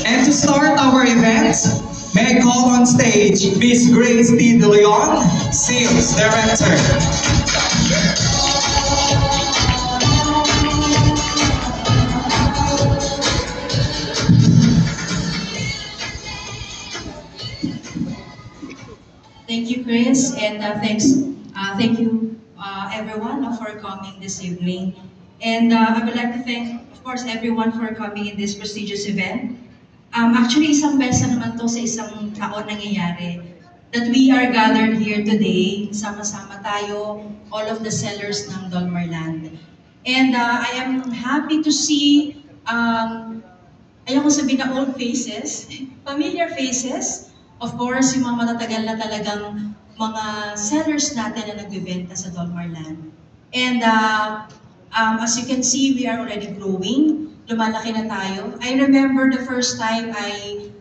And to start our event, may I call on stage Miss Grace T. De Leon, Sales Director. Thank you, Chris, and thank you, everyone, for coming this evening. And I would like to thank, of course, everyone for coming in this prestigious event. Actually, isang beses naman to sa isang taon nangyayari that we are gathered here today, sama-sama tayo, all of the sellers ng Dolmar Land. And I am happy to see, ayoko sabihin na old faces, familiar faces. Of course, yung mga matatagal na talagang mga sellers natin na nagbibenta sa Dolmar Land. And as you can see, we are already growing. Lumalaki na tayo. I remember the first time I